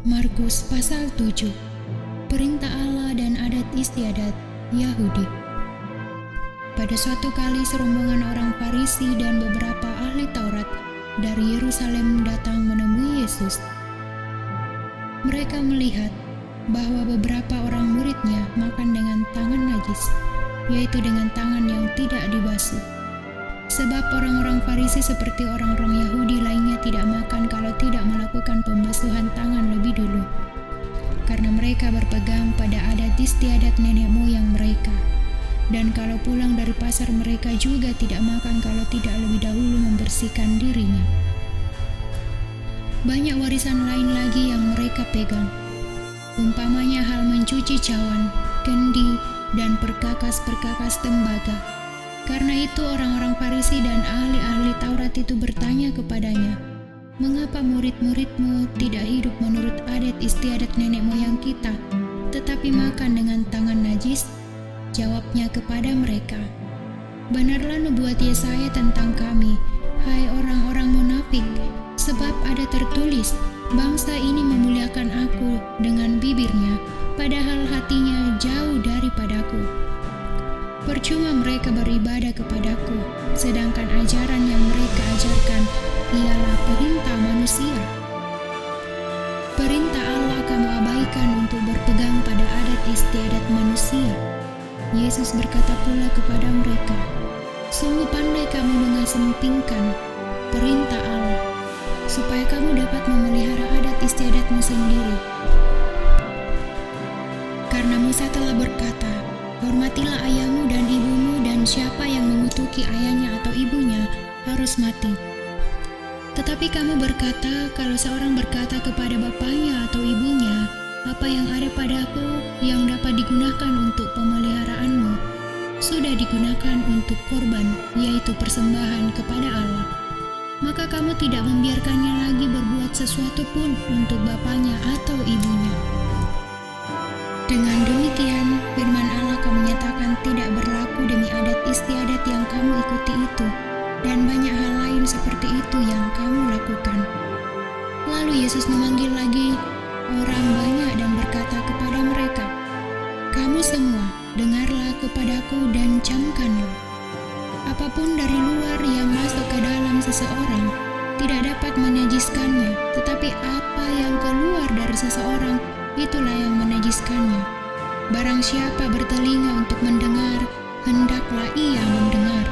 Markus pasal 7. Perintah Allah dan adat istiadat Yahudi. Pada suatu kali serombongan orang Farisi dan beberapa ahli Taurat dari Yerusalem datang menemui Yesus. Mereka melihat bahwa beberapa orang muridnya makan dengan tangan najis, yaitu dengan tangan yang tidak dibasuh. Sebab orang-orang Farisi seperti orang-orang Yahudi lainnya tidak makan kalau tidak melakukan pembasuhan tangan lebih dulu, karena mereka berpegang pada adat istiadat nenek moyang mereka. Dan kalau pulang dari pasar mereka juga tidak makan kalau tidak lebih dahulu membersihkan dirinya. Banyak warisan lain lagi yang mereka pegang, umpamanya hal mencuci cawan, kendi, dan perkakas-perkakas tembaga. Karena itu orang-orang Farisi dan ahli-ahli Taurat itu bertanya kepadanya, "Mengapa murid-muridmu tidak hidup menurut adat istiadat nenek moyang kita, tetapi makan dengan tangan najis?" Jawabnya kepada mereka, "Benarlah nubuat Yesaya tentang kami, hai orang-orang munafik, sebab ada tertulis, bangsa ini memuliakan aku dengan bibirnya, padahal hatinya jauh daripadaku. Percuma mereka beribadah kepadaku, sedangkan ajaran yang mereka ajarkan ialah perintah manusia. Perintah Allah kamu abaikan untuk berpegang pada adat istiadat manusia." Yesus berkata pula kepada mereka, "Sungguh pandai kamu mengasempingkan perintah Allah, supaya kamu dapat memelihara adat istiadatmu sendiri. Karena Musa telah berkata, hormatilah ayahmu dan ibumu, dan siapa yang mengutuki ayahnya atau ibunya harus mati. Tetapi kamu berkata, kalau seorang berkata kepada bapaknya atau ibunya, apa yang ada padaku yang dapat digunakan untuk pemeliharaanmu, sudah digunakan untuk korban, yaitu persembahan kepada Allah. Maka kamu tidak membiarkannya lagi berbuat sesuatu pun untuk bapaknya atau ibunya. Dengan demikian, firman Allah kamu nyatakan tidak berlaku demi adat istiadat yang kamu ikuti itu, dan banyak hal lain seperti itu yang kamu lakukan." Lalu Yesus memanggil lagi orang banyak dan berkata kepada mereka, "Kamu semua, dengarlah kepadaku dan camkanlah. Apapun dari luar yang masuk ke dalam seseorang tidak dapat menajiskannya, tetapi apa yang keluar dari seseorang, itulah yang menajiskannya. Barang siapa bertelinga untuk mendengar, hendaklah ia mendengar."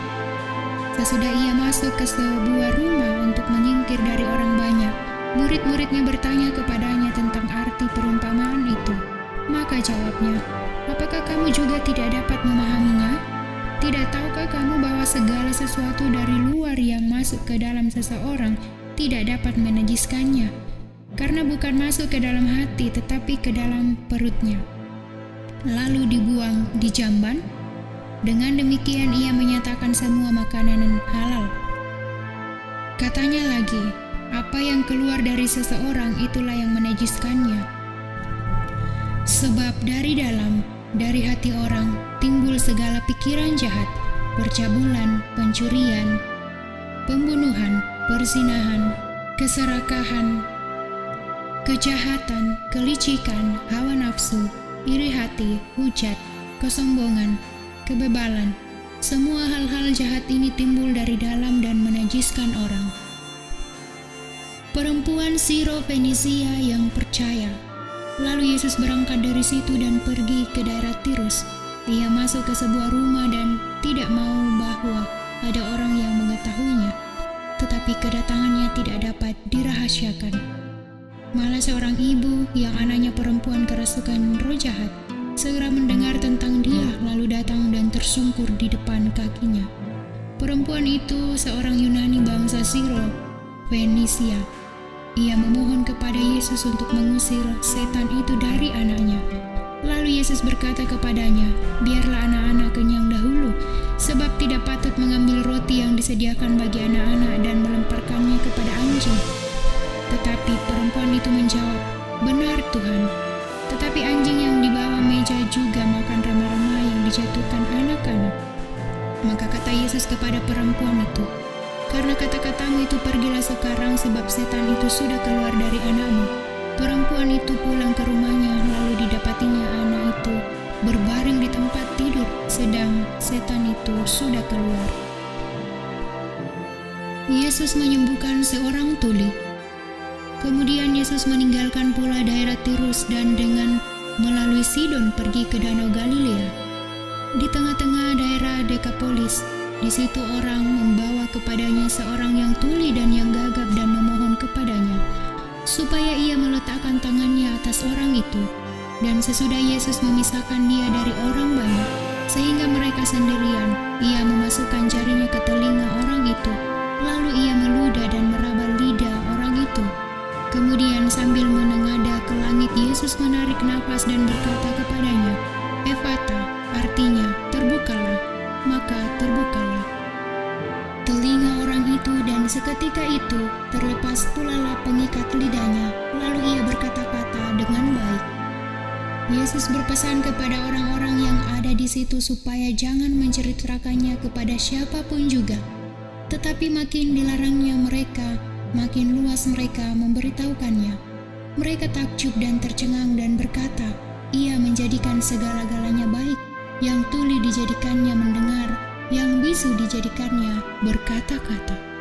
Sesudah ia masuk ke sebuah rumah untuk menyingkir dari orang banyak, murid-muridnya bertanya kepadanya tentang arti perumpamaan itu. Maka jawabnya, "Apakah kamu juga tidak dapat memahaminya? Tidak tahukah kamu bahwa segala sesuatu dari luar yang masuk ke dalam seseorang tidak dapat menajiskannya? Karena bukan masuk ke dalam hati tetapi ke dalam perutnya, lalu dibuang di jamban. Dengan demikian ia menyatakan semua makanan halal." Katanya lagi, "Apa yang keluar dari seseorang itulah yang menajiskannya. Sebab dari dalam, dari hati orang, timbul segala pikiran jahat, percabulan, pencurian, pembunuhan, perzinahan, keserakahan, kejahatan, kelicikan, hawa nafsu, iri hati, hujat, kesombongan, kebebalan. Semua hal-hal jahat ini timbul dari dalam dan menajiskan orang." Perempuan Siro-Fenisia yang percaya. Lalu Yesus berangkat dari situ dan pergi ke daerah Tirus. Ia masuk ke sebuah rumah dan tidak mau bahwa ada orang yang mengetahuinya, tetapi kedatangannya tidak dapat dirahasiakan. Malah seorang ibu yang anaknya perempuan kerasukan roh jahat segera mendengar tentang dia, lalu datang dan tersungkur di depan kakinya. Perempuan itu seorang Yunani bangsa Siro-Fenisia. Ia memohon kepada Yesus untuk mengusir setan itu dari anaknya. Lalu Yesus berkata kepadanya, "Biarlah anak-anak kenyang dahulu, sebab tidak patut mengambil roti yang disediakan bagi anak-anak dan melemparkannya kepada anjing." Tetapi perempuan itu menjawab, "Benar Tuhan, tetapi anjing yang di bawah meja juga makan remah-remah yang dijatuhkan anak-anak." Maka kata Yesus kepada perempuan itu, "Karena kata-katamu itu pergilah sekarang, sebab setan itu sudah keluar dari anakmu." Perempuan itu pulang ke rumahnya, lalu didapatinya anak itu berbaring di tempat tidur, sedang setan itu sudah keluar. Yesus menyembuhkan seorang tuli. Kemudian Yesus meninggalkan pula daerah Tirus dan dengan melalui Sidon pergi ke Danau Galilea. Di tengah-tengah daerah Dekapolis, di situ orang membawa kepadanya seorang yang tuli dan yang gagap dan memohon kepadanya supaya ia meletakkan tangannya atas orang itu. Dan sesudah Yesus memisahkan dia dari orang banyak, sehingga mereka sendirian, ia memasukkan jarinya ke telinga orang itu, lalu ia meludah dan meraba lidah orang itu. Kemudian sambil menengadah ke langit, Yesus menarik nafas dan berkata kepadanya, "Efata," artinya terbukalah. Maka terbukalah telinga orang itu, dan seketika itu terlepas pula pengikat lidahnya, lalu ia berkata-kata dengan baik. Yesus berpesan kepada orang-orang yang ada di situ supaya jangan menceritakannya kepada siapapun juga. Tetapi makin dilarangnya mereka, makin luas mereka memberitahukannya. Mereka takjub dan tercengang dan berkata, "Ia menjadikan segala-galanya baik. Yang tuli dijadikannya mendengar, yang bisu dijadikannya berkata-kata."